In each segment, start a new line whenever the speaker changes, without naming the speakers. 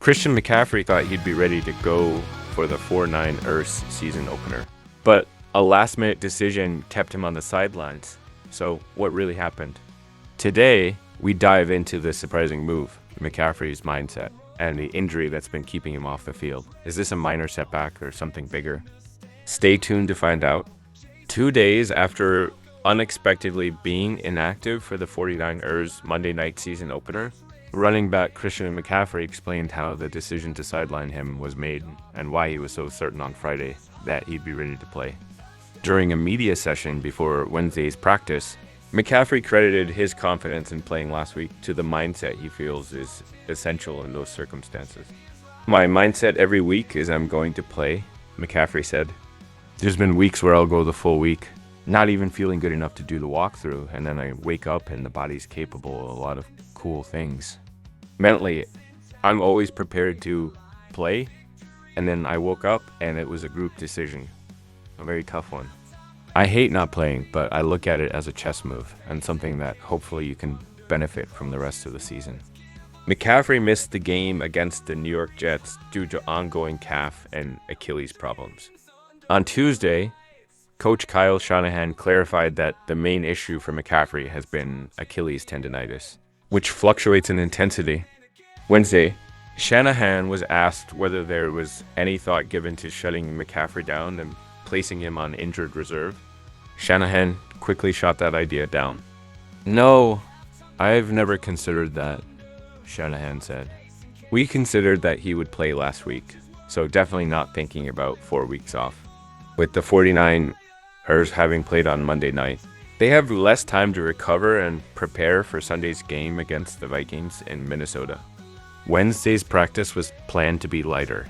Christian McCaffrey thought he'd be ready to go for the 4-9 Earths season opener, but a last-minute decision kept him on the sidelines. So what really happened? Today, we dive into the surprising move, McCaffrey's mindset, and the injury that's been keeping him off the field. Is this a minor setback or something bigger? Stay tuned to find out. 2 days after unexpectedly being inactive for the 49ers Monday night season opener, running back Christian McCaffrey explained how the decision to sideline him was made and why he was so certain on Friday that he'd be ready to play. During a media session before Wednesday's practice, McCaffrey credited his confidence in playing last week to the mindset he feels is essential in those circumstances. "My mindset every week is I'm going to play," McCaffrey said. "There's been weeks where I'll go the full week, not even feeling good enough to do the walkthrough, and then I wake up and the body's capable of a lot of cool things. Mentally, I'm always prepared to play, and then I woke up and it was a group decision. A very tough one. I hate not playing, but I look at it as a chess move and something that hopefully you can benefit from the rest of the season." McCaffrey missed the game against the New York Jets due to ongoing calf and Achilles problems. On Tuesday, Coach Kyle Shanahan clarified that the main issue for McCaffrey has been Achilles tendonitis, which fluctuates in intensity. Wednesday, Shanahan was asked whether there was any thought given to shutting McCaffrey down and placing him on injured reserve. Shanahan quickly shot that idea down. "No, I've never considered that," Shanahan said. "We considered that he would play last week, so definitely not thinking about 4 weeks off." With the 49ers having played on Monday night, they have less time to recover and prepare for Sunday's game against the Vikings in Minnesota. Wednesday's practice was planned to be lighter,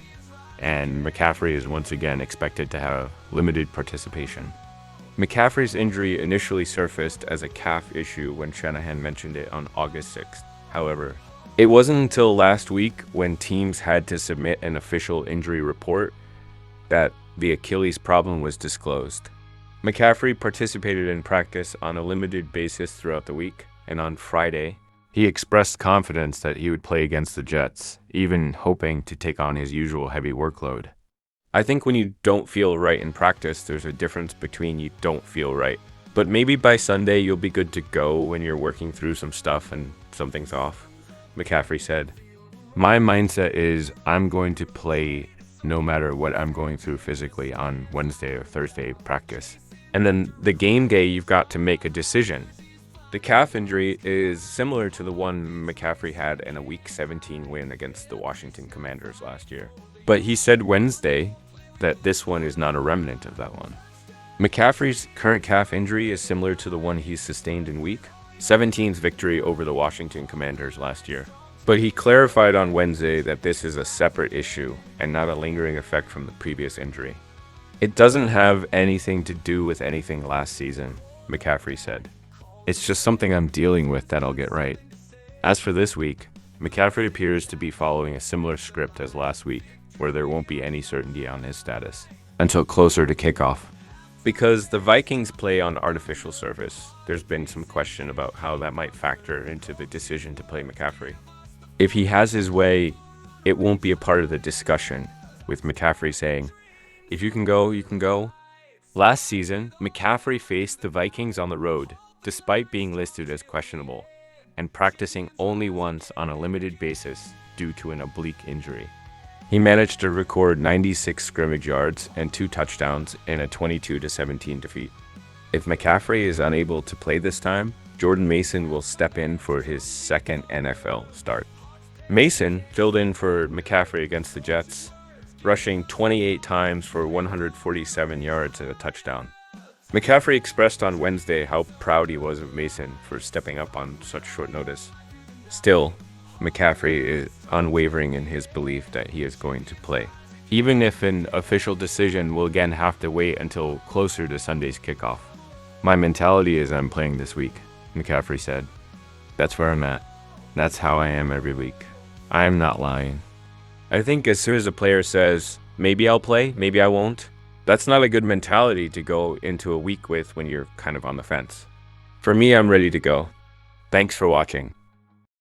and McCaffrey is once again expected to have limited participation. McCaffrey's injury initially surfaced as a calf issue when Shanahan mentioned it on August 6th. However, it wasn't until last week when teams had to submit an official injury report that the Achilles problem was disclosed. McCaffrey participated in practice on a limited basis throughout the week, and on Friday, he expressed confidence that he would play against the Jets, even hoping to take on his usual heavy workload. "I think when you don't feel right in practice, there's a difference between you don't feel right. But maybe by Sunday you'll be good to go when you're working through some stuff and something's off," McCaffrey said. "My mindset is I'm going to play no matter what I'm going through physically on Wednesday or Thursday practice. And then the game day, you've got to make a decision." The calf injury is similar to the one McCaffrey had in a Week 17 win against the Washington Commanders last year. But he said Wednesday that this one is not a remnant of that one. McCaffrey's current calf injury is similar to the one he sustained in Week 17's victory over the Washington Commanders last year. But he clarified on Wednesday that this is a separate issue and not a lingering effect from the previous injury. "It doesn't have anything to do with anything last season," McCaffrey said. "It's just something I'm dealing with that I'll get right." As for this week, McCaffrey appears to be following a similar script as last week, where there won't be any certainty on his status until closer to kickoff. Because the Vikings play on artificial surface, there's been some question about how that might factor into the decision to play McCaffrey. If he has his way, it won't be a part of the discussion, with McCaffrey saying, "If you can go, you can go." Last season, McCaffrey faced the Vikings on the road, despite being listed as questionable, and practicing only once on a limited basis due to an oblique injury. He managed to record 96 scrimmage yards and 2 touchdowns in a 22-17 defeat. If McCaffrey is unable to play this time, Jordan Mason will step in for his second NFL start. Mason filled in for McCaffrey against the Jets, rushing 28 times for 147 yards and a touchdown. McCaffrey expressed on Wednesday how proud he was of Mason for stepping up on such short notice. Still, McCaffrey is unwavering in his belief that he is going to play, even if an official decision will again have to wait until closer to Sunday's kickoff. "My mentality is I'm playing this week," McCaffrey said. "That's where I'm at. That's how I am every week. I'm not lying." I think as soon as a player says, "Maybe I'll play, maybe I won't," that's not a good mentality to go into a week with when you're kind of on the fence. For me, I'm ready to go. Thanks for watching.